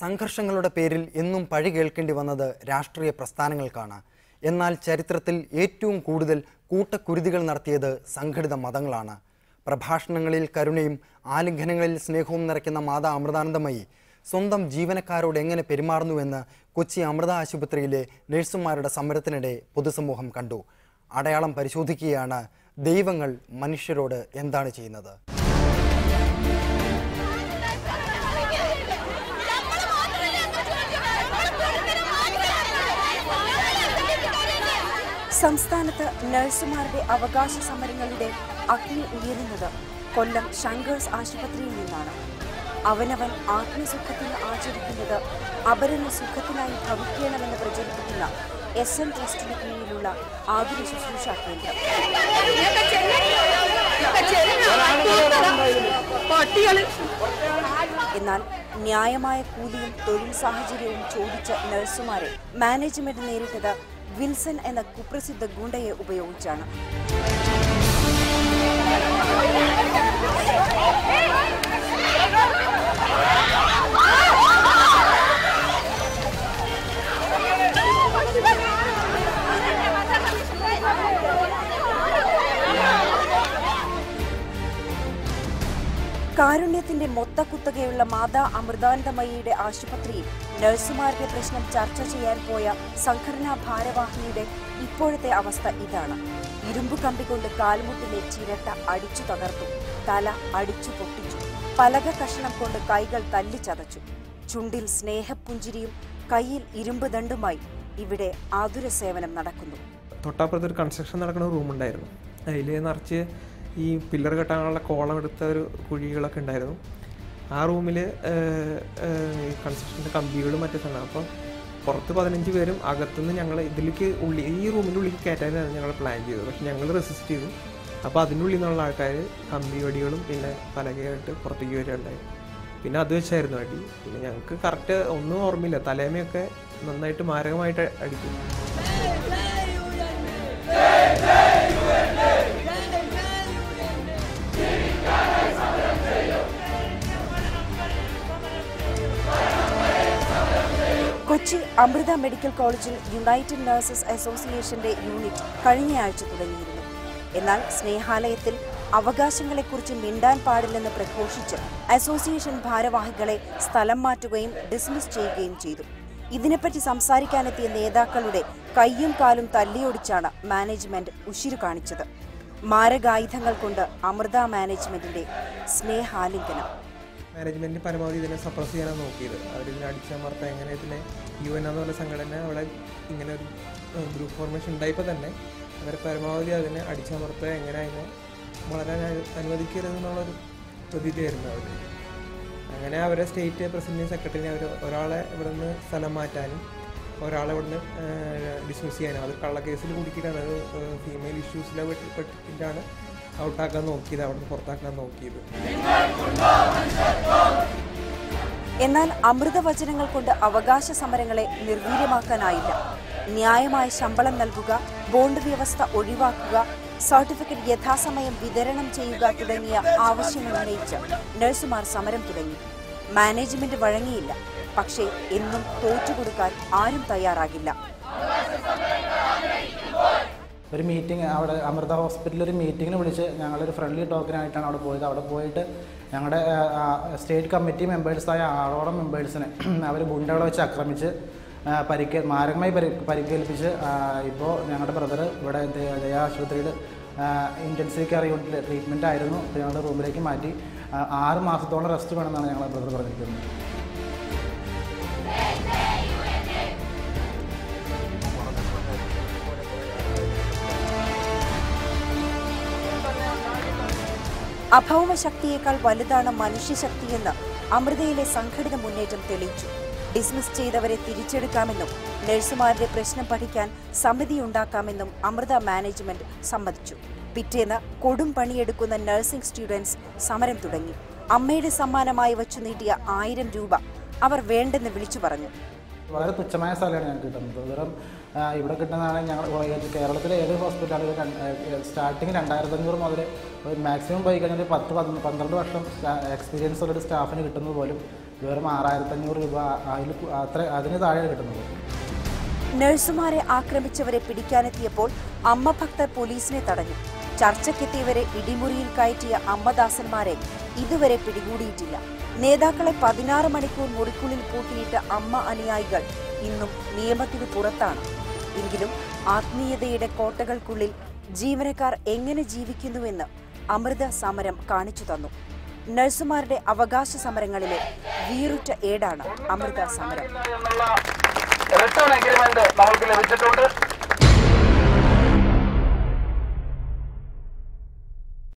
സംഘർഷങ്ങളുടെ പേരിൽ എന്നും പഴി കേൾക്കേണ്ടി വന്നത് രാഷ്ട്രീയ പ്രസ്ഥാനങ്ങൾക്കാണ്. എന്നാൽ ചരിത്രത്തിൽ ഏറ്റവും കൂടുതൽ കൂട്ടക്കുരുതികൾ നടത്തിയത് സംഘടിത മതങ്ങളാണ്. പ്രഭാഷണങ്ങളിൽ കരുണയും ആലിംഗനങ്ങളിൽ സ്നേഹവും നിറയ്ക്കുന്ന മാതാ അമൃതാനന്ദമയി സ്വന്തം ജീവനക്കാരോട് എങ്ങനെ പെരുമാറുന്നുവെന്ന് കൊച്ചി അമൃത ആശുപത്രിയിലെ നഴ്സുമാരുടെ സമരത്തിനിടെ പൊതുസമൂഹം കണ്ടു. അടയാളം പരിശോധിക്കുകയാണ് ദൈവങ്ങൾ മനുഷ്യരോട് എന്താണ് ചെയ്യുന്നത്. സംസ്ഥാനത്ത് നഴ്സുമാരുടെ അവകാശ സമരങ്ങളുടെ അഗ്നി ഉയരുന്നത് കൊല്ലം ശങ്കേഴ്സ് ആശുപത്രിയിൽ നിന്നാണ്. അവനവൻ ആത്മസുഖത്തിന് ആചരിക്കുന്നത് അപരന് സുഖത്തിനായി ഭവിക്കണമെന്ന് പ്രചരിപ്പിക്കുന്ന SM ട്രസ്റ്റിന് കീഴിലുള്ള ആതുര ശുശ്രൂഷ കേന്ദ്രം. എന്നാൽ ന്യായമായ കൂലിയും തൊഴിൽ സാഹചര്യവും ചോദിച്ച നഴ്സുമാരെ മാനേജ്മെന്റ് നേരിട്ടത് വിൽസൺ എന്ന കുപ്രസിദ്ധ ഗുണ്ടയെ ഉപയോഗിച്ചാണ്. കാരുണ്യത്തിന്റെ മൊത്തക്കുത്തകയുള്ള മാതാ അമൃതാനന്ദമയിയുടെ ആശുപത്രിയിൽ നഴ്സുമാരുടെ പ്രശ്നം ചർച്ച ചെയ്യാൻ പോയ സംഘടനാ ഭാരവാഹിയുടെ ഇപ്പോഴത്തെ അവസ്ഥ ഇതാണ്. ഇരുമ്പു കമ്പി കൊണ്ട് കാൽമുട്ടിലെ ചിരട്ട അടിച്ചു തകർത്തു, തല അടിച്ചു പൊട്ടിച്ചു, പലക കഷണം കൊണ്ട് കൈകൾ തല്ലിച്ചതച്ചു. ചുണ്ടിൽ സ്നേഹപുഞ്ചിരിയും കയ്യിൽ ഇരുമ്പ് ദണ്ടുമായി ഇവിടെ ആതുര സേവനം നടക്കുന്നു. തൊട്ടപ്പുറത്തൊരു കൺസ്ട്രക്ഷൻ നടക്കുന്ന റൂമുണ്ടായിരുന്നു. അതിൽ നിറച്ച് ഈ പില്ലർ കെട്ടാനുള്ള കോളം എടുത്ത ഒരു കുഴികളൊക്കെ ഉണ്ടായിരുന്നു. ആ റൂമിൽ കൺസ്ട്രക്ഷൻ്റെ കമ്പികളും മറ്റേ സാധനം. അപ്പോൾ പുറത്ത് 15 പേരും അകത്തുനിന്ന് ഞങ്ങൾ ഇതിലേക്ക് ഈ റൂമിൻ്റെ ഉള്ളിൽ കയറ്റാനാണ് ഞങ്ങൾ പ്ലാൻ ചെയ്തത്. പക്ഷെ ഞങ്ങൾ റെസിസ്റ്റ് ചെയ്തു. അപ്പോൾ അതിൻ്റെ ഉള്ളിൽ നിന്നുള്ള ആൾക്കാർ കമ്പി വടികളും പിന്നെ പലകയായിട്ട് പുറത്തേക്ക് വരികയുണ്ടായി. പിന്നെ അത് വെച്ചായിരുന്നു അടി. പിന്നെ ഞങ്ങൾക്ക് കറക്റ്റ് ഒന്നും ഓർമ്മയില്ല. തലേമയൊക്കെ നന്നായിട്ട് മാരകമായിട്ട് അടിക്കും. കൊച്ചി അമൃത മെഡിക്കൽ കോളേജിൽ യുണൈറ്റഡ് നഴ്സസ് അസോസിയേഷന്റെ യൂണിറ്റ് കഴിഞ്ഞയാഴ്ച തുടങ്ങിയിരുന്നു. എന്നാൽ സ്നേഹാലയത്തിൽ അവകാശങ്ങളെക്കുറിച്ച് മിണ്ടാൻ പാടില്ലെന്ന് പ്രഘോഷിച്ച് അസോസിയേഷൻ ഭാരവാഹികളെ സ്ഥലം മാറ്റുകയും ഡിസ്മിസ് ചെയ്യുകയും ചെയ്തു. ഇതിനെപ്പറ്റി സംസാരിക്കാനെത്തിയ നേതാക്കളുടെ കയ്യും കാലും തല്ലിയൊടിച്ചാണ് മാനേജ്മെന്റ് ഉശിരു കാണിച്ചത്. മാരകായുധങ്ങൾ കൊണ്ട് അമൃത മാനേജ്മെന്റിന്റെ സ്നേഹാലിംഗനം. മാനേജ്മെൻറ്റ് പരമാവധി ഇതിനെ സപ്രസ് ചെയ്യാനാണ് നോക്കിയത്. അവരിതിനെ അടിച്ചമർത്താൻ എങ്ങനെ ഇതിനെ UN എന്ന് പറഞ്ഞ സംഘടന അവിടെ ഇങ്ങനെ ഒരു ഗ്രൂപ്പ് ഫോർമേഷൻ ഉണ്ടായപ്പോൾ തന്നെ അവരെ പരമാവധി അതിനെ അടിച്ചമർത്തുക, എങ്ങനെ അതിനെ വളരാൻ അനുവദിക്കരുതെന്നുള്ളൊരു പ്രതിയായിരുന്നു അവർ. അങ്ങനെ അവരെ സ്റ്റേറ്റ് പ്രസിഡന്റിനെയും സെക്രട്ടറിനെ അവർ ഒരാളെ ഇവിടെ നിന്ന് സ്ഥലം മാറ്റാനും ഒരാളെ ഇവിടെ നിന്ന് ഡിസ്മിസ് ചെയ്യാനും, അത് കള്ളക്കേസിൽ കുടുക്കിയിട്ടാണ്, അത് ഫീമെയിൽ ഇഷ്യൂസിലെ പെട്ടിട്ടാണ് ഔട്ടാക്കാൻ നോക്കിയത്, അവിടെ നിന്ന് പുറത്താക്കാൻ നോക്കിയത്. എന്നാൽ അമൃതവചനങ്ങൾ കൊണ്ട് അവകാശ സമരങ്ങളെ നിർവീര്യമാക്കാനായില്ല. ന്യായമായ ശമ്പളം നൽകുക, ബോണ്ട് വ്യവസ്ഥ ഒഴിവാക്കുക, സർട്ടിഫിക്കറ്റ് യഥാസമയം വിതരണം ചെയ്യുക തുടങ്ങിയ ആവശ്യങ്ങൾ ഉന്നയിച്ച് നഴ്സുമാർ സമരം തുടങ്ങി. മാനേജ്മെന്റ് വഴങ്ങിയില്ല. പക്ഷേ എന്നും തോറ്റുകൊടുക്കാൻ ആരും തയ്യാറാകില്ല. ഒരു മീറ്റിംഗ് അവിടെ അമൃത ഹോസ്പിറ്റലിൽ ഒരു മീറ്റിങ്ങിന് വിളിച്ച് ഞങ്ങളൊരു ഫ്രണ്ട്ലി ടോക്കിനായിട്ടാണ് അവിടെ പോയത്. അവിടെ പോയിട്ട് ഞങ്ങളുടെ സ്റ്റേറ്റ് കമ്മിറ്റി മെമ്പേഴ്സായ 6 മെമ്പേഴ്സിനെ അവർ ഗുണ്ടകളെ വെച്ച് ആക്രമിച്ച് മാരകമായി പരിക്കേൽപ്പിച്ച് ഇപ്പോൾ ഞങ്ങളുടെ ബ്രദർ ഇവിടെ ദയാ ആശുപത്രിയിൽ ഇൻറ്റൻസീവ് കെയർ യൂണിറ്റിൽ ട്രീറ്റ്മെൻറ്റ് ആയിരുന്നു. ഇപ്പോൾ ഞങ്ങളുടെ റൂമിലേക്ക് മാറ്റി 6 മാസത്തോളം റെസ്റ്റ് വേണമെന്നാണ് ഞങ്ങളുടെ ബ്രദർ പറഞ്ഞിരിക്കുന്നത്. അഭൗമശക്തിയേക്കാൾ വലുതാണ് മനുഷ്യശക്തിയെന്ന് അമൃതയിലെ സംഘടിത മുന്നേറ്റം തെളിയിച്ചു. ഡിസ്മിസ് ചെയ്തവരെ തിരിച്ചെടുക്കാമെന്നും നഴ്സുമാരുടെ പ്രശ്നം പഠിക്കാൻ സമിതിയുണ്ടാക്കാമെന്നും അമൃത മാനേജ്മെന്റ് സമ്മതിച്ചു. പിറ്റേന്ന് കൊടും പണിയെടുക്കുന്ന നഴ്സിംഗ് സ്റ്റുഡൻസ് സമരം തുടങ്ങി. അമ്മയുടെ സമ്മാനമായി വച്ചു നീട്ടിയ 1000 രൂപ അവർ വേണ്ടെന്ന് വിളിച്ചു പറഞ്ഞു. വളരെ തുച്ഛമായ സ്ഥലമാണ് ഞങ്ങൾക്ക് കിട്ടുന്നത്. വെറും ഇവിടെ കിട്ടുന്നതാണ് ഞങ്ങൾ കേരളത്തിലെ ഏത് ഹോസ്പിറ്റലും സ്റ്റാർട്ടിങ് 2500 മുതൽ മാക്സിമം പോയി കഴിഞ്ഞാൽ 10-12 വർഷം എക്സ്പീരിയൻസ് ഉള്ളൊരു സ്റ്റാഫിന് കിട്ടുന്നത് പോലും വെറും 6500 രൂപ അതിന് താഴെയാണ് കിട്ടുന്നത്. നഴ്സുമാരെ ആക്രമിച്ചവരെ പിടിക്കാനെത്തിയപ്പോൾ അമ്മ ഭക്തർ പോലീസിനെ തടഞ്ഞു. ചർച്ചയ്ക്കെത്തിയവരെ ഇടിമുറിയിൽ കയറ്റിയ അമ്മദാസന്മാരെ ഇതുവരെ പിടികൂടിയിട്ടില്ല. നേതാക്കളെ 16 മണിക്കൂർ മുറിക്കുള്ളിൽ പൂട്ടിയിട്ട അമ്മ അനുയായികൾ ഇന്നും നിയമത്തിന് പുറത്താണ്. എങ്കിലും ആത്മീയതയുടെ കോട്ടകൾക്കുള്ളിൽ ജീവനക്കാർ എങ്ങനെ ജീവിക്കുന്നുവെന്ന് അമൃത സമരം കാണിച്ചു തന്നു. നഴ്സുമാരുടെ അവകാശ സമരങ്ങളിലെ വീറുറ്റ ഏടാണ് അമൃത സമരം. റിട്ടേൺ അഗ്രിമെന്റ് നമ്മൾക്ക് ലഭിച്ചിട്ടുണ്ട്.